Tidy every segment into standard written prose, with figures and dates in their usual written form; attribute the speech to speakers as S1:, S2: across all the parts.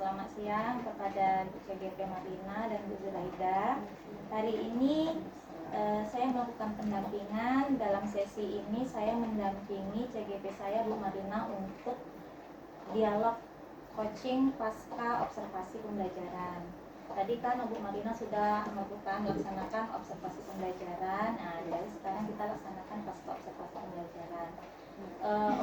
S1: selamat siang kepada Bu CGP Marlina dan Bu Zulaida. Hari ini saya melakukan pendampingan. Dalam sesi ini saya mendampingi CGP saya Bu Marlina untuk dialog coaching pasca observasi pembelajaran. Tadi kan Bu Marlina sudah melaksanakan observasi pembelajaran. Nah, jadi sekarang kita laksanakan pasca observasi pembelajaran.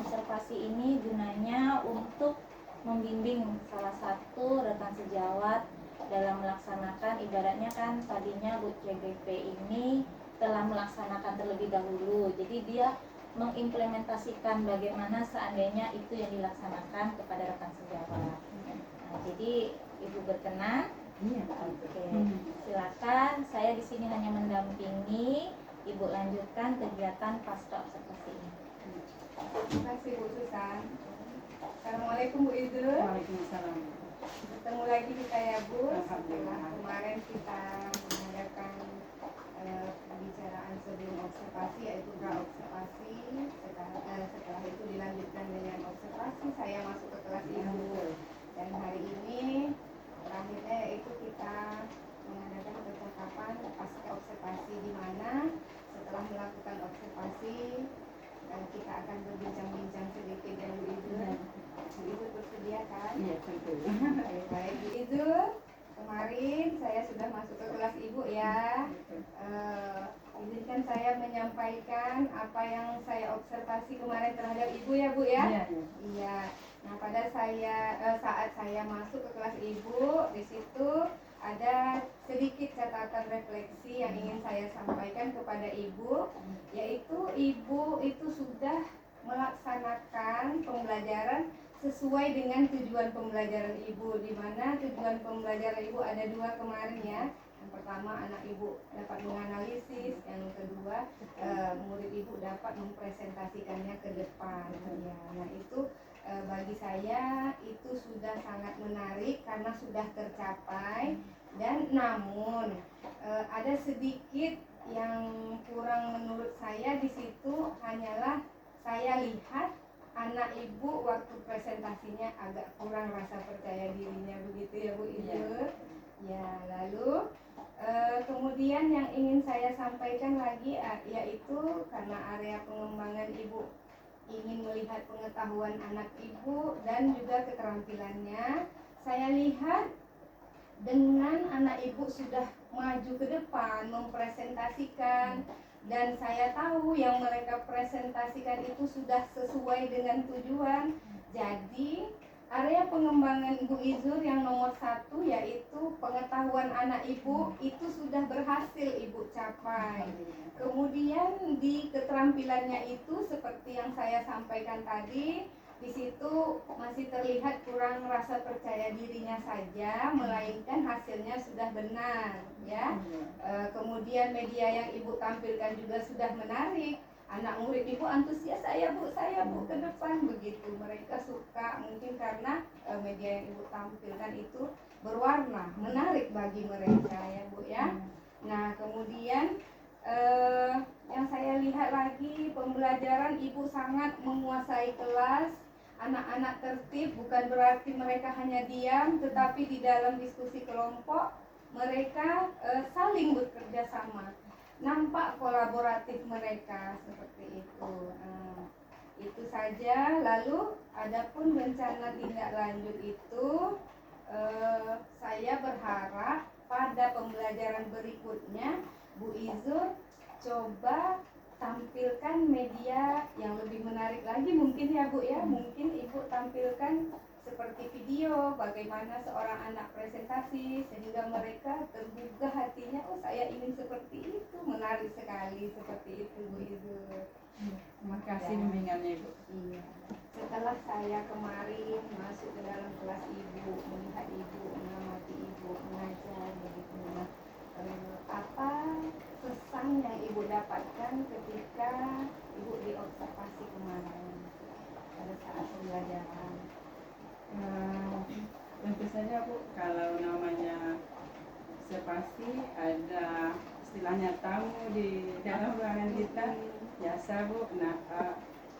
S1: Observasi ini gunanya untuk membimbing salah satu rekan sejawat dalam melaksanakan, ibaratnya kan tadinya Bu CGP ini telah melaksanakan terlebih dahulu, jadi dia mengimplementasikan bagaimana seandainya itu yang dilaksanakan kepada rekan sejawat. Nah, jadi Ibu berkenan? Iya. Oke. Silakan, saya di sini hanya mendampingi. Ibu lanjutkan kegiatan pasca observasi ini.
S2: Terima kasih Bu Susan. Assalamualaikum Bu Izu.
S3: Waalaikumsalam.
S2: Bertemu lagi kita ya Bu. Setelah kemarin kita mengadakan pembicaraan sebelum observasi, yaitu pra-observasi. Setelah itu dilanjutkan dengan observasi, saya masuk ke kelas Ibu. Dan hari ini terakhirnya yaitu kita mengadakan percakapan pasca observasi, di mana setelah melakukan observasi kita akan berbincang-bincang sedikit dengan Bu Izu. Bu Izu bersedia kan?
S3: Iya, tentu.
S2: Baik Bu Izu, kemarin saya sudah masuk ke kelas Ibu ya. Izinkan saya menyampaikan apa yang saya observasi kemarin terhadap Ibu ya Bu ya. Iya. Nah, pada saat saya masuk ke kelas Ibu, di situ ada sedikit catatan refleksi yang ingin saya sampaikan kepada Ibu, yaitu Ibu itu sudah melaksanakan pembelajaran sesuai dengan tujuan pembelajaran Ibu, di mana tujuan pembelajaran Ibu ada dua kemarin ya. Yang pertama, anak Ibu dapat menganalisis, yang kedua murid Ibu dapat mempresentasikannya ke depan ya. Nah, itu bagi saya itu sudah sangat menarik karena sudah tercapai. Dan namun ada sedikit yang kurang menurut saya di situ, hanyalah saya lihat anak Ibu waktu presentasinya agak kurang rasa percaya dirinya, begitu ya Bu Ibu. Ya, lalu kemudian yang ingin saya sampaikan lagi yaitu karena area pengembangan Ibu ingin melihat pengetahuan anak Ibu dan juga keterampilannya. Saya lihat dengan anak Ibu sudah maju ke depan mempresentasikan, dan saya tahu yang mereka presentasikan itu sudah sesuai dengan tujuan. Jadi area pengembangan Bu Izur yang nomor 1, yaitu pengetahuan anak Ibu, itu sudah berhasil Ibu capai. Kemudian di keterampilannya itu seperti yang saya sampaikan tadi, di situ masih terlihat kurang rasa percaya dirinya saja, melainkan hasilnya sudah benar ya. Kemudian media yang Ibu tampilkan juga sudah menarik. Anak murid Ibu antusias, saya bu ke depan, begitu. Mereka suka, mungkin karena media yang Ibu tampilkan itu berwarna, menarik bagi mereka ya Bu ya. Nah, kemudian yang saya lihat lagi, pembelajaran Ibu sangat menguasai kelas. Anak-anak tertib, bukan berarti mereka hanya diam, tetapi di dalam diskusi kelompok mereka saling bekerja sama. Nampak kolaboratif mereka seperti itu. Itu saja. Lalu adapun rencana tindak lanjut itu, saya berharap pada pembelajaran berikutnya Bu Izur coba tampilkan media yang lebih menarik lagi, mungkin ya Bu ya. Mungkin Ibu tampilkan seperti video bagaimana seorang anak presentasi, sehingga mereka tergugah hatinya, oh saya ingin seperti itu, menarik sekali seperti itu Bu Izur.
S3: Terima kasih bimbingannya Ibu.
S2: Iya. Setelah saya kemarin masuk ke dalam kelas Ibu, melihat Ibu, mengamati Ibu mengajar begitu, apa pesan yang Ibu dapatkan ketika Ibu diobservasi kemarin pada saat pembelajaran?
S3: Tentu saja Bu, kalau namanya observasi ada istilahnya tamu di dalam ruangan kita, biasa Bu. Nah,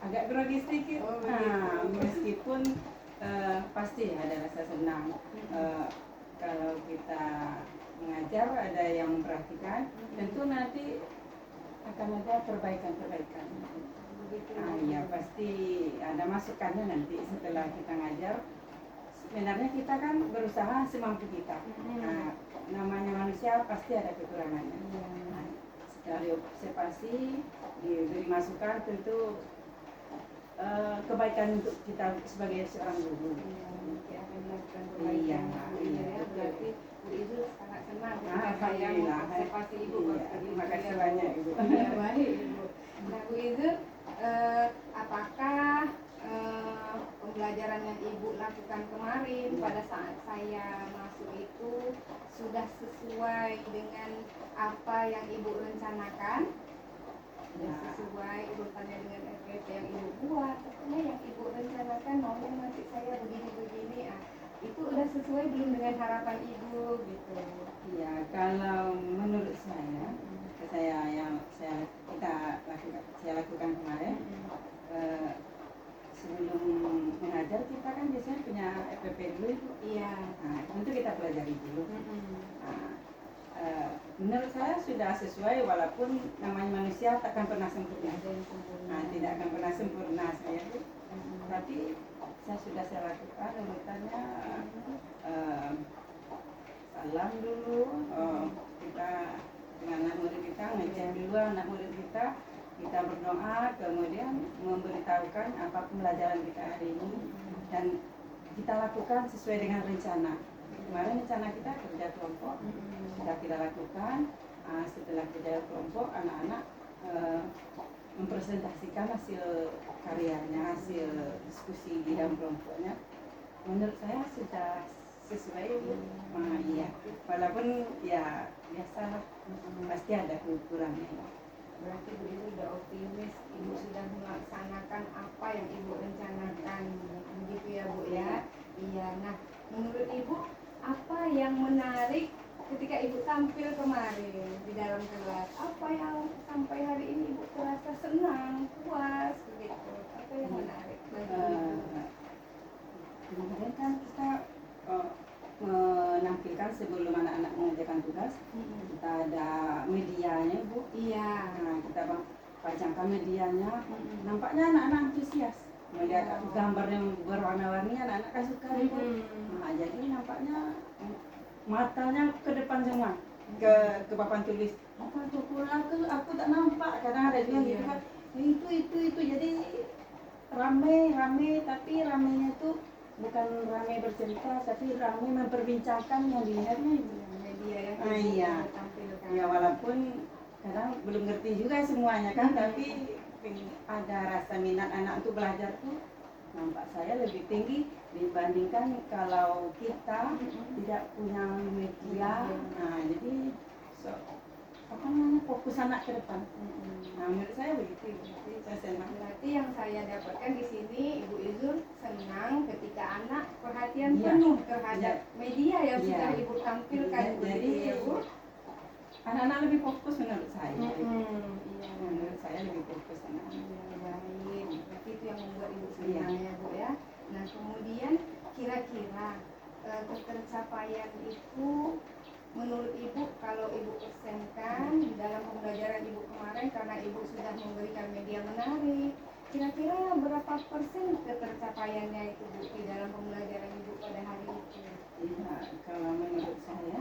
S3: agak grogi sedikit. Meskipun pasti ada rasa senang. Kalau kita mengajar, ada yang memperhatikan, tentu nanti akan ada perbaikan-perbaikan. Ya pasti ada masukannya nanti setelah kita ngajar. Sebenarnya kita kan berusaha semampu kita. Nah, namanya manusia pasti ada kekurangannya. Nah, setelah diobservasi, diberi masukan, tentu kebaikan untuk kita sebagai seorang guru.
S2: Akan melakukan perbaikan. Berarti Bu Ibu sangat senang ketika saya mengobservasi Ibu.
S3: Terima kasih banyak Ibu.
S2: Ya, baik Ibu. Nah Bu Ibu, apakah pembelajaran yang Ibu lakukan kemarin pada saat saya masuk itu sudah sesuai dengan apa yang Ibu rencanakan? Sudah sesuai urutannya dengan FPP yang Ibu buat, pokoknya yang Ibu rencanakan maunya nanti saya begini-begini, itu udah sesuai belum dengan harapan Ibu gitu?
S3: Ya, kalau menurut saya saya lakukan kemarin, sebelum mengajar kita kan biasanya punya FPP dulu Ibu.
S2: Iya.
S3: Nah, tentu kita pelajari dulu. Menurut saya sudah sesuai, walaupun namanya manusia takkan pernah sempurna. Tidak akan pernah sempurna saya Bu. Tapi saya lakukan urutannya, salam dulu, kita dengan anak murid kita ngecek dulu anak murid kita berdoa, kemudian memberitahukan apa pembelajaran kita hari ini, dan kita lakukan sesuai dengan rencana. Kemarin rencana kita kerja kelompok, sudah kita lakukan. Setelah kerja kelompok, anak-anak mempresentasikan hasil karyanya, hasil diskusi di dalam kelompoknya. Menurut saya sudah sesuai. Iya, walaupun ya biasa, pasti ada kekurangan.
S2: Berarti Bu Ibu sudah optimis, Ibu sudah melaksanakan apa yang Ibu rencanakan, begitu ya Bu ya? Iya. Nah, menurut Ibu apa yang menarik ketika Ibu tampil kemarin di dalam kelas? Apa yang sampai hari ini Ibu terasa senang, puas begitu? Apa yang menarik bagi Ibu?
S3: Kemarin kan kita menampilkan sebelum anak-anak mengerjakan tugas, kita ada medianya Bu.
S2: Iya.
S3: Nah, kita pajangkan medianya. Nampaknya anak-anak antusias melihat gambar yang berwarna-warni, anak-anak kan suka Ibu. Nah, jadi nampaknya matanya ke depan semua, ke papan tulis. Apa tuh kurang, aku tak nampak. Kadang ada juga gitu kan, itu jadi rame, tapi ramenya tuh bukan ramai bercerita, tapi ramai memperbincangkan yang dilihatnya Ibu.
S2: Media yang
S3: Iya.
S2: tampilkan.
S3: Ya, walaupun kadang belum ngerti juga semuanya kan, tapi ada rasa minat anak untuk belajar tuh nampak saya lebih tinggi dibandingkan kalau kita tidak punya media. Nah, jadi fokus anak ke depan. Nah, menurut saya begitu. Saya senang.
S2: Berarti yang saya dapatkan di sini, Ibu Izul senang ketika anak perhatian
S3: Iya.
S2: penuh terhadap media yang
S3: Iya.
S2: sudah Ibu tampilkan.
S3: Jadi
S2: ya Bu.
S3: anak-anak lebih fokus menurut saya.
S2: Iya.
S3: Menurut saya lebih fokus anak-anak.
S2: Iya, baik. Berarti itu yang membuat Ibu senang ya Bu ya. Nah, kemudian kira-kira ketercapaian itu menurut Ibu, kalau Ibu persenkan di dalam pembelajaran Ibu kemarin, karena Ibu sudah memberikan media menarik, kira-kira berapa persen ketercapaiannya itu Bu di dalam pembelajaran Ibu pada hari itu?
S3: Iya, kalau menurut saya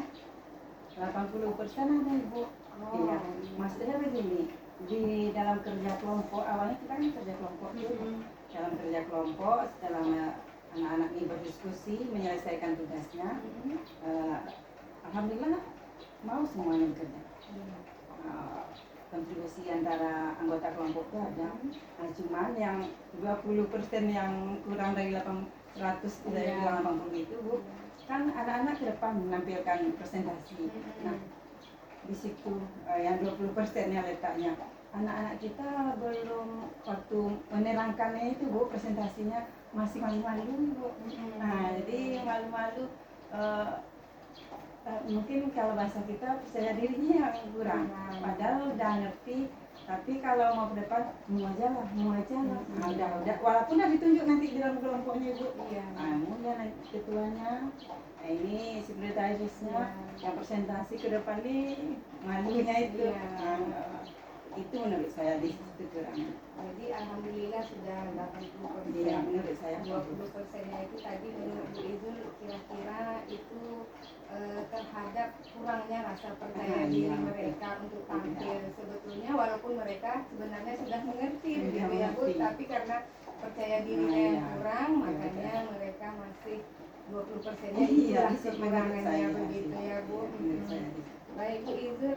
S3: 80% ada Ibu. Iya, maksudnya begini, di dalam kerja kelompok, awalnya kita kan kerja kelompok dulu. Dalam kerja kelompok, setelah anak-anak ini berdiskusi, menyelesaikan tugasnya, alhamdulillah mau semuanya bekerja. Kontribusi antara anggota kelompok itu ada. Nah, cuman yang 20% yang kurang dari 100 dari 80 itu Bu, kan anak-anak ke depan menampilkan presentasi. Nah, di situ yang 20%-nya letaknya. Anak-anak kita belum, waktu menerangkannya itu Bu, presentasinya masih malu-malu Bu. Nah, jadi malu-malu, mungkin kalau bahasa kita percaya dirinya yang kurang. Padahal udah ngerti Tapi kalau mau ke depan, mau aja lah. Nah, udah. Walaupun udah ditunjuk nanti di dalam kelompoknya ibu.
S2: Iya.
S3: Udah nanti ketuanya. Nah, ini sekretarisnya yang presentasi ke depan nih malunya itu.
S2: Iya.
S3: Itu menurut saya di situ kurang.
S2: Jadi alhamdulillah sudah 80%.
S3: Iya, menurut saya
S2: 20%-nya itu tadi menurut Bu Izul kira-kira itu terhadap kurangnya rasa percaya diri mereka untuk tampil. Sebetulnya walaupun mereka sebenarnya sudah mengerti begitu ya Bu, tapi karena percaya dirinya yang kurang, makanya mereka masih 20%-nya itulah kekurangannya begitu ya Bu. Baik Bu Izul,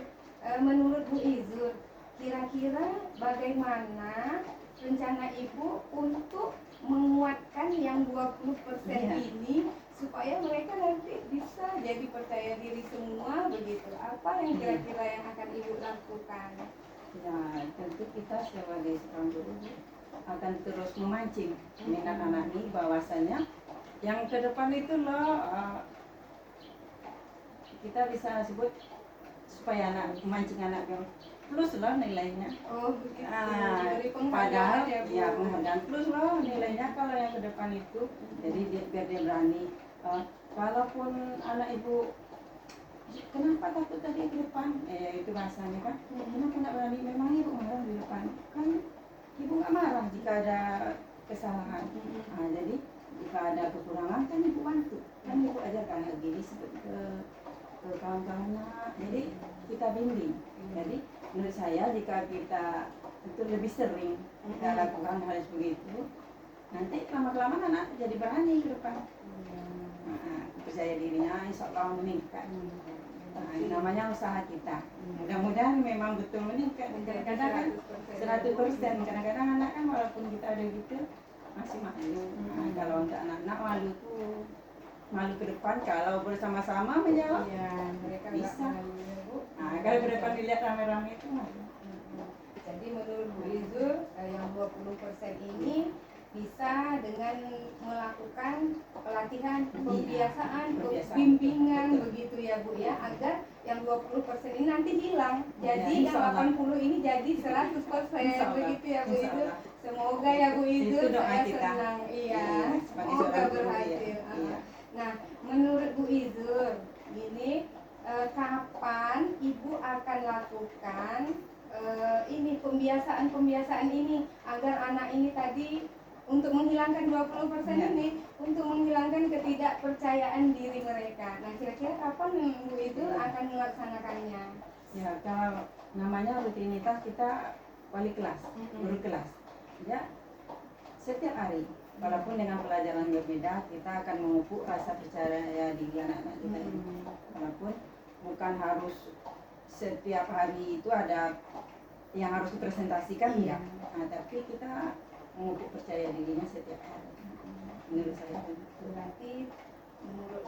S2: menurut Bu Izul kira-kira bagaimana rencana Ibu untuk menguatkan yang 20% ini supaya mereka nanti bisa jadi percaya diri semua begitu. Apa yang kira-kira yang akan Ibu lakukan?
S3: Ya, tentu kita sebagai seorang guru akan terus memancing minat anak ini bahwasanya yang ke depan itu loh kita bisa sebut supaya memancing anak yang plus loh nilainya.
S2: Oh begitu. Dari
S3: Padahal
S2: penghargaan ya Bu.
S3: ya penghargaan plus loh nilainya kalau yang ke depan itu. Jadi biar dia berani. Walaupun anak ibu kenapa takut tadi ke depan? Itu bahasanya kan. Kenapa nggak berani? Memang ibu marah di depan. Kan ibu nggak marah jika ada kesalahan. Jadi jika ada kekurangan kan ibu bantu. Kan ibu ajarkan lagi ke kawan-kawannya. Jadi kita bimbing. Jadi menurut saya jika kita itu lebih sering kita lakukan hal begitu, nanti lama-kelamaan anak jadi berani ke depan. Percaya dirinya insya Allah meningkat. Ini namanya usaha kita. Mudah-mudahan memang betul meningkat. Kadang-kadang 100%. Kadang-kadang anak kan walaupun kita ada gitu masih malu. Kalau untuk anak-anak malu tuh malu ke depan kalau bersama-sama menjawab.
S2: Ya, mereka
S3: Bisa.
S2: malu ya Bu.
S3: Kalau ke depan dilihat rame-rame itu malu.
S2: Jadi menurut Bu Izul yang 20% ini bisa dengan melakukan pelatihan, pembiasaan, bimbingan begitu ya Bu ya, agar yang 20% ini nanti hilang. Jadi yang 80 ini jadi 100% begitu ya Bu Izul. Semoga ya Bu Izul, saya senang. Iya, semoga berhasil. Nah, menurut Bu Izul, ini kapan Ibu akan lakukan ini pembiasaan ini agar anak ini tadi untuk menghilangkan 20% ini, untuk menghilangkan ketidakpercayaan diri mereka. Nah, kira-kira kapan Bu Izul akan melaksanakannya?
S3: Ya, kalau namanya rutinitas kita wali kelas, guru kelas. Ya, setiap hari, walaupun dengan pelajaran berbeda, kita akan memupuk rasa percaya diri anak-anak kita. Walaupun bukan harus setiap hari itu ada yang harus dipresentasikan ya. Tapi kita memupuk percaya dirinya setiap hari. Menurut saya
S2: berarti menurut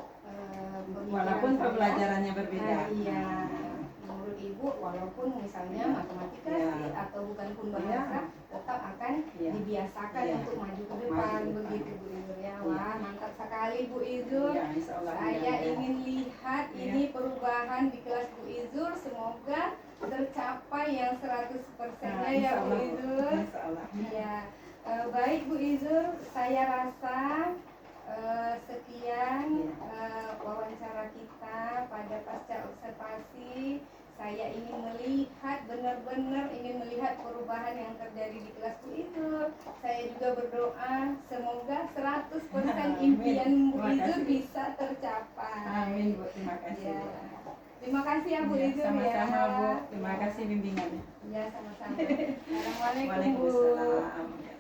S3: walaupun pembelajarannya berbeda.
S2: Iya. Menurut Ibu walaupun misalnya matematika atau bukan pun bahasa tetap akan dibiasakan untuk maju ke depan begitu Bu Izul ya. Wah, mantap sekali Bu Izul. Saya ingin lihat ini perubahan di kelas Bu Izul, semoga tercapai yang 100%-nya ya Bu Izul. Ya. Baik Bu Izul, saya rasa sekian wawancara kita pada pasca observasi. Saya ingin melihat benar-benar melihat perubahan yang terjadi di kelas Bu Izul. Saya juga berdoa semoga 100% impian Bu Izul bisa tercapai.
S3: Amin Bu, terima kasih.
S2: Ya. Terima kasih ya Bu Izul ya.
S3: Sama-sama Bu, terima kasih bimbingannya.
S2: Ya, sama-sama. Assalamualaikum Bu.
S3: Waalaikumsalam.